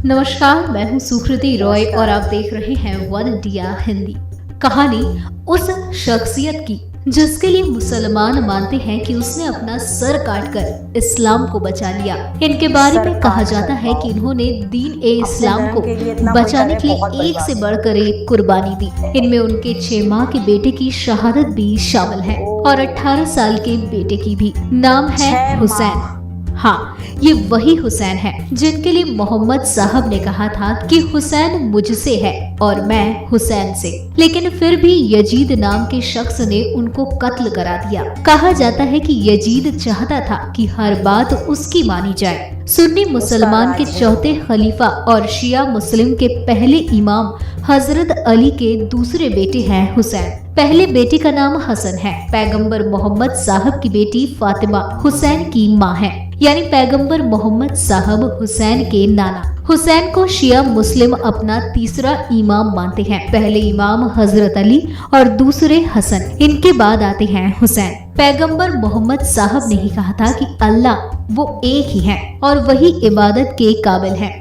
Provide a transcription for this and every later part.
नमस्कार, मैं हूँ सुकृति रॉय और आप देख रहे हैं वन इंडिया हिंदी। कहानी उस शख्सियत की जिसके लिए मुसलमान मानते हैं कि उसने अपना सर काटकर इस्लाम को बचा लिया। इनके बारे में कहा जाता है कि इन्होंने दीन ए इस्लाम को बचाने के लिए एक से बढ़कर एक कुर्बानी दी। इनमें उनके 6 माह के बेटे की शहादत भी शामिल है और 18 साल के बेटे की भी। नाम है हुसैन। हाँ, ये वही हुसैन है जिनके लिए मोहम्मद साहब ने कहा था कि हुसैन मुझसे है और मैं हुसैन से। लेकिन फिर भी यजीद नाम के शख्स ने उनको कत्ल करा दिया। कहा जाता है कि यजीद चाहता था कि हर बात उसकी मानी जाए। सुन्नी मुसलमान के चौथे खलीफा और शिया मुस्लिम के पहले इमाम हजरत अली के दूसरे बेटे हैं हुसैन। पहले बेटे का नाम हसन है। पैगंबर मोहम्मद साहब की बेटी फातिमा हुसैन की माँ है, यानी पैगंबर मोहम्मद साहब हुसैन के नाना। हुसैन को शिया मुस्लिम अपना तीसरा इमाम मानते हैं। पहले इमाम हजरत अली और दूसरे हसन, इनके बाद आते हैं हुसैन। पैगंबर मोहम्मद साहब ने ही कहा था कि अल्लाह वो एक ही है और वही इबादत के काबिल है।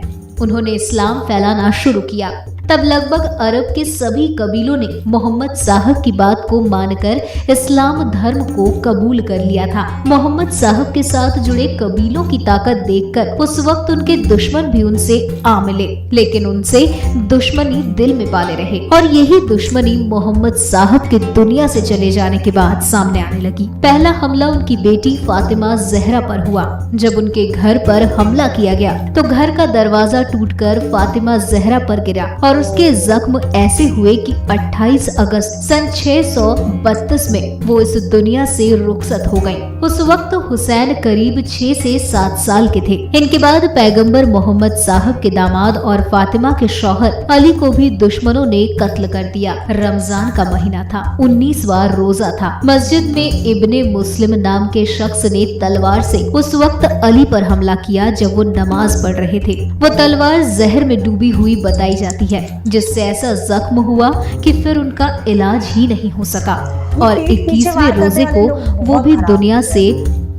उन्होंने इस्लाम फैलाना शुरू किया। तब लगभग अरब के सभी कबीलों ने मोहम्मद साहब की बात को मानकर इस्लाम धर्म को कबूल कर लिया था। मोहम्मद साहब के साथ जुड़े कबीलों की ताकत देखकर उस वक्त उनके दुश्मन भी उनसे आ मिले, लेकिन उनसे दुश्मनी दिल में पाले रहे और यही दुश्मनी मोहम्मद साहब के दुनिया से चले जाने के बाद सामने आने लगी। पहला हमला उनकी बेटी फातिमा जहरा पर हुआ। जब उनके घर पर हमला किया गया तो घर का दरवाजा टूटकर फातिमा जहरा पर गिरा और उसके जख्म ऐसे हुए कि 28 अगस्त सन 632 में वो इस दुनिया से रुखसत हो गयी। उस वक्त हुसैन करीब 6 से 7 साल के थे। इनके बाद पैगंबर मोहम्मद साहब के दामाद और फातिमा के शौहर अली को भी दुश्मनों ने कत्ल कर दिया। रमजान का महीना था, 19वां रोजा था। मस्जिद में इब्ने मुस्लिम नाम के शख्स ने तलवार से उस वक्त अली पर हमला किया जब वो नमाज पढ़ रहे थे। वो तलवार जहर में डूबी हुई बताई जाती है, जिससे ऐसा जख्म हुआ कि फिर उनका इलाज ही नहीं हो सका और 21वें रोजे को वो भी दुनिया से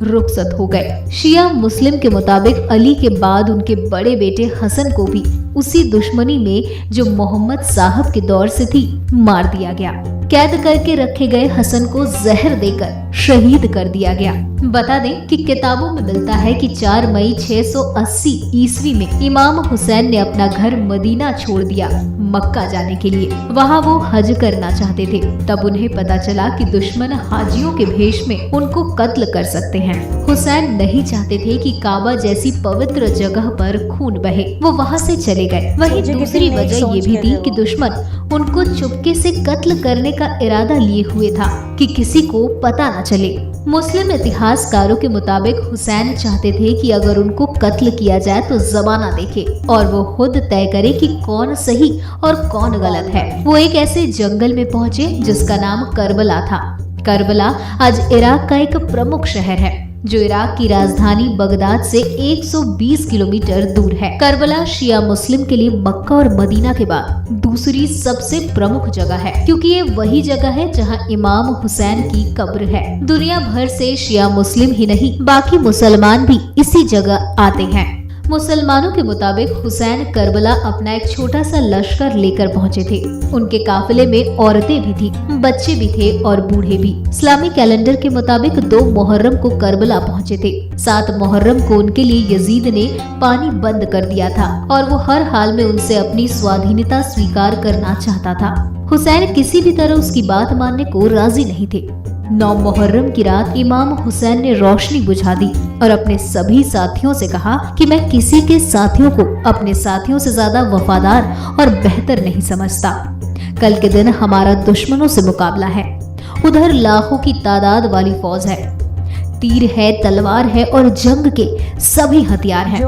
रुखसत हो गए। शिया मुस्लिम के मुताबिक अली के बाद उनके बड़े बेटे हसन को भी उसी दुश्मनी में जो मोहम्मद साहब के दौर से थी मार दिया गया। कैद करके रखे गए हसन को जहर देकर शहीद कर दिया गया। बता दें कि किताबों में मिलता है कि 4 मई 680 ईस्वी में इमाम हुसैन ने अपना घर मदीना छोड़ दिया मक्का जाने के लिए। वहाँ वो हज करना चाहते थे। तब उन्हें पता चला कि दुश्मन हाजियों के भेष में उनको कत्ल कर सकते हैं। हुसैन नहीं चाहते थे कि काबा जैसी पवित्र जगह पर खून बहे। वो वहाँ से चले गए। वहीं दूसरी वजह ये भी थी कि दुश्मन उनको चुपके से कत्ल करने का इरादा लिए हुए था कि किसी को पता न चले। मुस्लिम इतिहासकारों के मुताबिक हुसैन चाहते थे कि अगर उनको कत्ल किया जाए तो जमाना देखे और वो खुद तय करे कि कौन सही और कौन गलत है। वो एक ऐसे जंगल में पहुंचे जिसका नाम करबला था। करबला आज इराक का एक प्रमुख शहर है जो इराक की राजधानी बगदाद से 120 किलोमीटर दूर है। करबला शिया मुस्लिम के लिए मक्का और मदीना के बाद दूसरी सबसे प्रमुख जगह है, क्योंकि ये वही जगह है जहां इमाम हुसैन की कब्र है। दुनिया भर से शिया मुस्लिम ही नहीं, बाकी मुसलमान भी इसी जगह आते हैं। मुसलमानों के मुताबिक हुसैन करबला अपना एक छोटा सा लश्कर लेकर पहुंचे थे। उनके काफिले में औरतें भी थी, बच्चे भी थे और बूढ़े भी। इस्लामी कैलेंडर के मुताबिक 2 मुहर्रम को करबला पहुंचे थे। 7 मुहर्रम को उनके लिए यजीद ने पानी बंद कर दिया था और वो हर हाल में उनसे अपनी स्वाधीनता स्वीकार करना चाहता था। हुसैन किसी भी तरह उसकी बात मानने को राजी नहीं थे। 9 मुहर्रम की रात इमाम हुसैन ने रोशनी बुझा दी और अपने सभी साथियों से कहा कि मैं किसी के साथियों को अपने साथियों से ज्यादा वफादार और बेहतर नहीं समझता। कल के दिन हमारा दुश्मनों से मुकाबला है। उधर लाखों की तादाद वाली फौज है, तीर है, तलवार है और जंग के सभी हथियार हैं।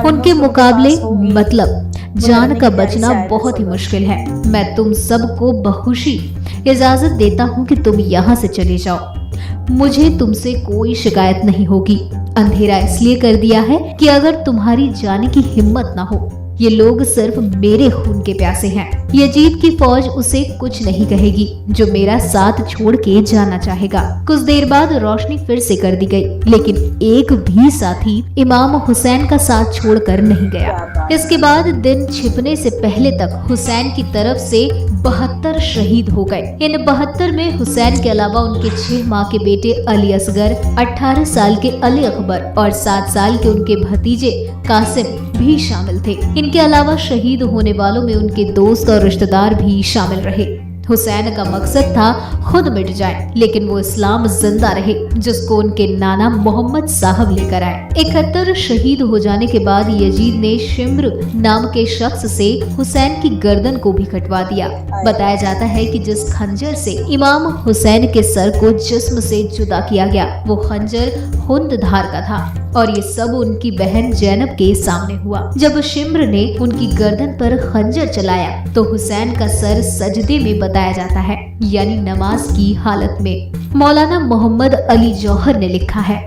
उनके मुकाबले मतलब जान का बचना बहुत ही मुश्किल है। मैं तुम सबको बखुशी इजाजत देता हूँ कि तुम यहाँ से चले जाओ। मुझे तुमसे कोई शिकायत नहीं होगी। अंधेरा इसलिए कर दिया है कि अगर तुम्हारी जाने की हिम्मत ना हो ये लोग सिर्फ मेरे खून के प्यासे हैं। यजीद की फौज उसे कुछ नहीं कहेगी जो मेरा साथ छोड़ के जाना चाहेगा। कुछ देर बाद रोशनी फिर से कर दी गई, लेकिन एक भी साथी इमाम हुसैन का साथ छोड़कर नहीं गया। इसके बाद दिन छिपने से पहले तक हुसैन की तरफ से 72 शहीद हो गए। इन 72 में हुसैन के अलावा उनके 6 माह के बेटे अली असगर, 18 साल के अली अकबर और 7 साल के उनके भतीजे कासिम भी शामिल थे। इनके अलावा शहीद होने वालों में उनके दोस्त और रिश्तेदार भी शामिल रहे। हुसैन का मकसद था खुद मिट जाए, लेकिन वो इस्लाम जिंदा रहे जिसको उनके नाना मोहम्मद साहब लेकर आए। 71 शहीद हो जाने के बाद यजीद ने शिम्र नाम के शख्स से हुसैन की गर्दन को भी कटवा दिया। बताया जाता है कि जिस खंजर से इमाम हुसैन के सर को जिस्म से जुदा किया गया, वो खंजर हुंद धार का था और ये सब उनकी बहन जैनब के सामने हुआ। जब शिम्र ने उनकी गर्दन पर खंजर चलाया तो हुसैन का सर सजदे में बताया जाता है, यानी नमाज की हालत में। मौलाना मोहम्मद अली जौहर ने लिखा है,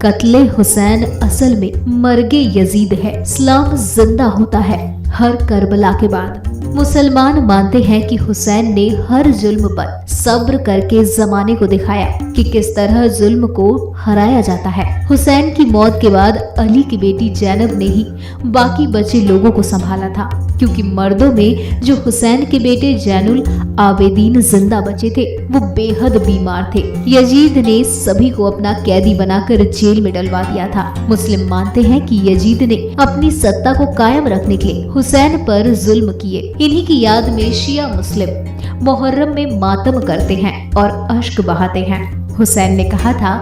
कत्ले हुसैन असल में मर्गे यजीद है। इस्लाम जिंदा होता है हर करबला के बाद। मुसलमान मानते हैं कि हुसैन ने हर जुल्म पर सब्र करके जमाने को दिखाया कि किस तरह जुल्म को हराया जाता है। हुसैन की मौत के बाद अली की बेटी जैनब ने ही बाकी बचे लोगों को संभाला था, क्योंकि मर्दों में जो हुसैन के बेटे जैनुल आबेदीन जिंदा बचे थे वो बेहद बीमार थे। यजीद ने सभी को अपना कैदी बनाकर जेल में डलवा दिया था। मुस्लिम मानते हैं कि यजीद ने अपनी सत्ता को कायम रखने के लिए हुसैन पर जुल्म किए। इन्हीं की याद में शिया मुस्लिम मुहर्रम में मातम करते हैं और अश्क बहाते हैं। हुसैन ने कहा था,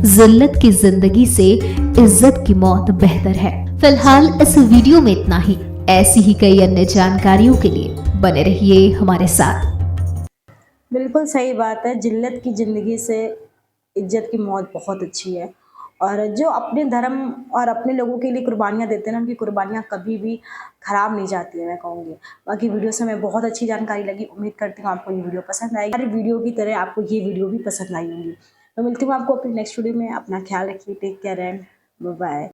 जिल्लत की जिंदगी से इज्जत की मौत बेहतर है। फिलहाल इस वीडियो में इतना ही। ऐसी ही कई अन्य जानकारियों के लिए बने रहिए हमारे साथ। बिल्कुल सही बात है। जिल्लत की ज़िंदगी से इज्जत की मौत बहुत अच्छी है। और जो अपने धर्म और अपने लोगों के लिए कुर्बानियाँ देते हैं ना, उनकी कुर्बानियाँ कभी भी ख़राब नहीं जाती है, मैं कहूँगी। बाकी वीडियो से हमें बहुत अच्छी जानकारी लगी। उम्मीद करती हूँ आपको ये वीडियो पसंद आएगी। हर वीडियो की तरह आपको ये वीडियो भी पसंद आई होगी। तो मिलती हूँ आपको अपनी नेक्स्ट वीडियो में। अपना ख्याल रखिए। Take care and bye.